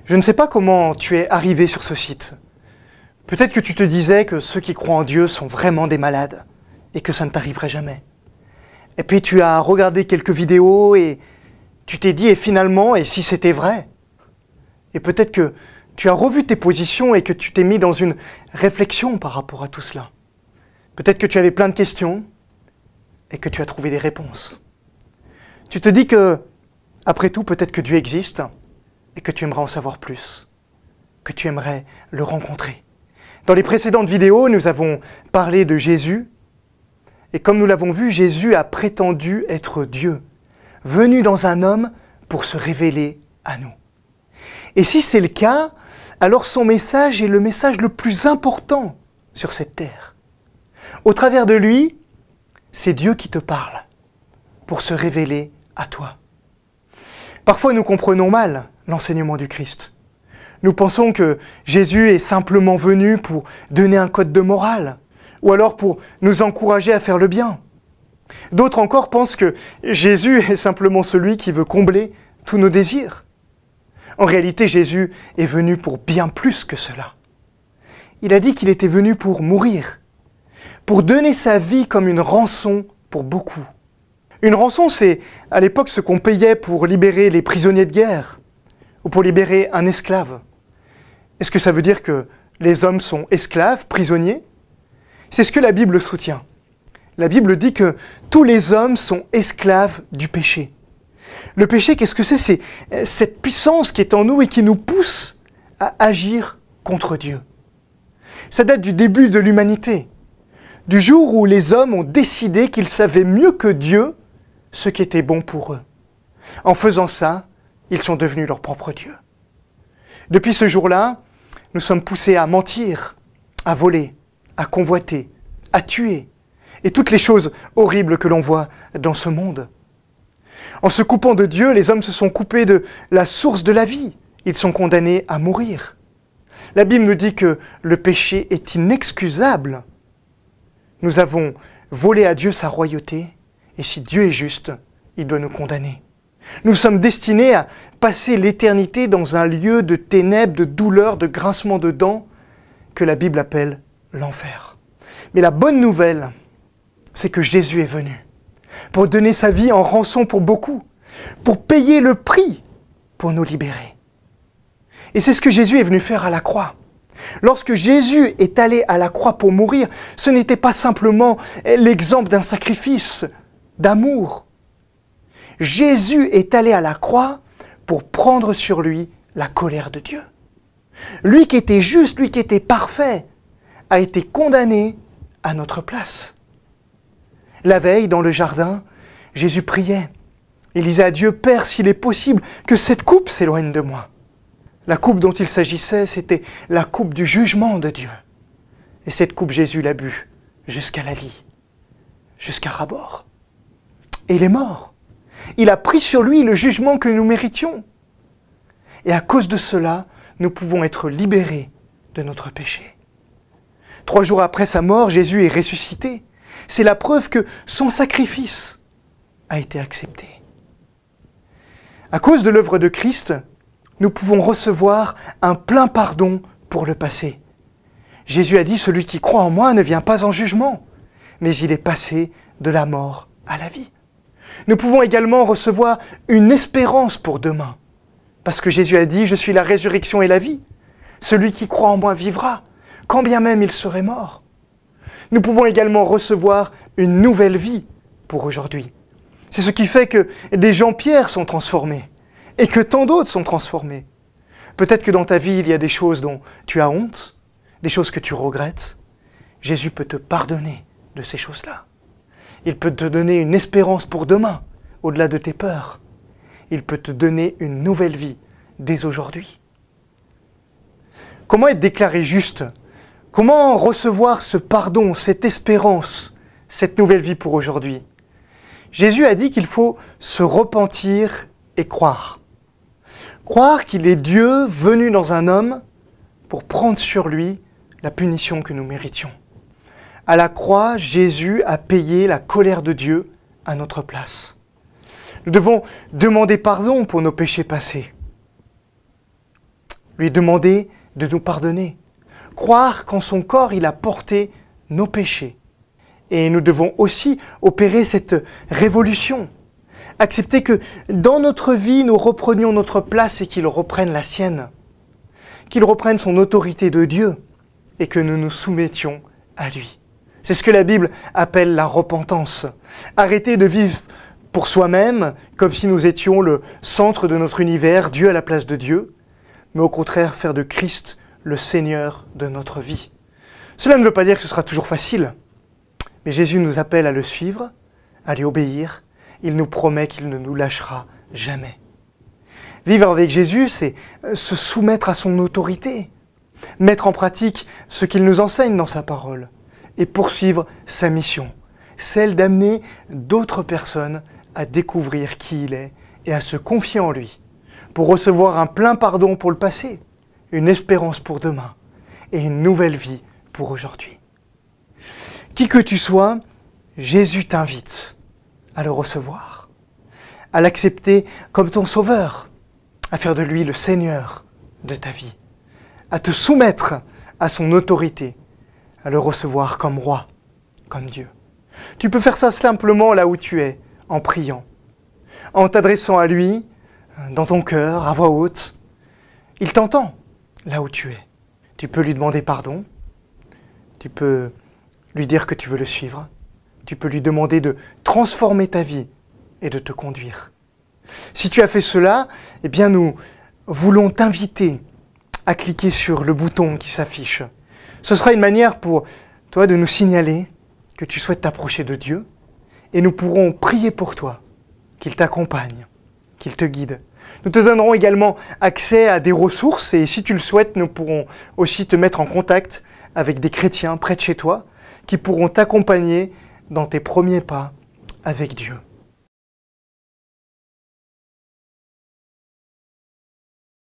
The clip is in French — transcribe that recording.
Je ne sais pas comment tu es arrivé sur ce site. Peut-être que tu te disais que ceux qui croient en Dieu sont vraiment des malades et que ça ne t'arriverait jamais. Et puis tu as regardé quelques vidéos et tu t'es dit, et finalement, et si c'était vrai? Et peut-être que tu as revu tes positions et que tu t'es mis dans une réflexion par rapport à tout cela. Peut-être que tu avais plein de questions et que tu as trouvé des réponses. Tu te dis que, après tout, peut-être que Dieu existe et que tu aimerais en savoir plus, que tu aimerais le rencontrer. Dans les précédentes vidéos, nous avons parlé de Jésus, et comme nous l'avons vu, Jésus a prétendu être Dieu, venu dans un homme pour se révéler à nous. Et si c'est le cas, alors son message est le message le plus important sur cette terre. Au travers de lui, c'est Dieu qui te parle pour se révéler à toi. Parfois, nous comprenons mal l'enseignement du Christ. Nous pensons que Jésus est simplement venu pour donner un code de morale, ou alors pour nous encourager à faire le bien. D'autres encore pensent que Jésus est simplement celui qui veut combler tous nos désirs. En réalité, Jésus est venu pour bien plus que cela. Il a dit qu'il était venu pour mourir, pour donner sa vie comme une rançon pour beaucoup. Une rançon, c'est à l'époque ce qu'on payait pour libérer les prisonniers de guerre ou pour libérer un esclave. Est-ce que ça veut dire que les hommes sont esclaves, prisonniers? C'est ce que la Bible soutient. La Bible dit que tous les hommes sont esclaves du péché. Le péché, qu'est-ce que c'est? C'est cette puissance qui est en nous et qui nous pousse à agir contre Dieu. Ça date du début de l'humanité, du jour où les hommes ont décidé qu'ils savaient mieux que Dieu ce qui était bon pour eux. En faisant ça, ils sont devenus leur propre Dieu. Depuis ce jour-là, nous sommes poussés à mentir, à voler, à convoiter, à tuer, et toutes les choses horribles que l'on voit dans ce monde. En se coupant de Dieu, les hommes se sont coupés de la source de la vie. Ils sont condamnés à mourir. La Bible nous dit que le péché est inexcusable. Nous avons volé à Dieu sa royauté, et si Dieu est juste, il doit nous condamner. Nous sommes destinés à passer l'éternité dans un lieu de ténèbres, de douleur, de grincement de dents, que la Bible appelle l'enfer. Mais la bonne nouvelle, c'est que Jésus est venu pour donner sa vie en rançon pour beaucoup, pour payer le prix pour nous libérer. Et c'est ce que Jésus est venu faire à la croix. Lorsque Jésus est allé à la croix pour mourir, ce n'était pas simplement l'exemple d'un sacrifice d'amour. Jésus est allé à la croix pour prendre sur lui la colère de Dieu. Lui qui était juste, lui qui était parfait, a été condamné à notre place. La veille, dans le jardin, Jésus priait. Il disait à Dieu, « Père, s'il est possible, que cette coupe s'éloigne de moi. » La coupe dont il s'agissait, c'était la coupe du jugement de Dieu. Et cette coupe, Jésus l'a bu jusqu'à la lie, jusqu'à ras-bord. Et il est mort. Il a pris sur lui le jugement que nous méritions. Et à cause de cela, nous pouvons être libérés de notre péché. 3 jours après sa mort, Jésus est ressuscité. C'est la preuve que son sacrifice a été accepté. À cause de l'œuvre de Christ, nous pouvons recevoir un plein pardon pour le passé. Jésus a dit, « Celui qui croit en moi ne vient pas en jugement, mais il est passé de la mort à la vie. » Nous pouvons également recevoir une espérance pour demain, parce que Jésus a dit, « Je suis la résurrection et la vie. Celui qui croit en moi vivra, quand bien même il serait mort. » Nous pouvons également recevoir une nouvelle vie pour aujourd'hui. C'est ce qui fait que des Jean-Pierre sont transformés et que tant d'autres sont transformés. Peut-être que dans ta vie, il y a des choses dont tu as honte, des choses que tu regrettes. Jésus peut te pardonner de ces choses-là. Il peut te donner une espérance pour demain, au-delà de tes peurs. Il peut te donner une nouvelle vie dès aujourd'hui. Comment être déclaré juste ? Comment recevoir ce pardon, cette espérance, cette nouvelle vie pour aujourd'hui? Jésus a dit qu'il faut se repentir et croire. Croire qu'il est Dieu venu dans un homme pour prendre sur lui la punition que nous méritions. À la croix, Jésus a payé la colère de Dieu à notre place. Nous devons demander pardon pour nos péchés passés. lui demander de nous pardonner, croire qu'en son corps il a porté nos péchés. Et nous devons aussi opérer cette révolution, accepter que dans notre vie nous reprenions notre place et qu'il reprenne la sienne, qu'il reprenne son autorité de Dieu et que nous nous soumettions à lui. C'est ce que la Bible appelle la repentance. Arrêter de vivre pour soi-même, comme si nous étions le centre de notre univers, Dieu à la place de Dieu, mais au contraire faire de Christ le Seigneur de notre vie. Cela ne veut pas dire que ce sera toujours facile, mais Jésus nous appelle à le suivre, à lui obéir. Il nous promet qu'il ne nous lâchera jamais. Vivre avec Jésus, c'est se soumettre à son autorité, mettre en pratique ce qu'il nous enseigne dans sa parole et poursuivre sa mission, celle d'amener d'autres personnes à découvrir qui il est et à se confier en lui, pour recevoir un plein pardon pour le passé, une espérance pour demain et une nouvelle vie pour aujourd'hui. Qui que tu sois, Jésus t'invite à le recevoir, à l'accepter comme ton sauveur, à faire de lui le Seigneur de ta vie, à te soumettre à son autorité, à le recevoir comme roi, comme Dieu. Tu peux faire ça simplement là où tu es, en priant, en t'adressant à lui, dans ton cœur, à voix haute. Il t'entend là où tu es. Tu peux lui demander pardon, tu peux lui dire que tu veux le suivre, tu peux lui demander de transformer ta vie et de te conduire. Si tu as fait cela, eh bien nous voulons t'inviter à cliquer sur le bouton qui s'affiche. Ce sera une manière pour toi de nous signaler que tu souhaites t'approcher de Dieu et nous pourrons prier pour toi, qu'il t'accompagne, qu'il te guide. Nous te donnerons également accès à des ressources et si tu le souhaites, nous pourrons aussi te mettre en contact avec des chrétiens près de chez toi qui pourront t'accompagner dans tes premiers pas avec Dieu.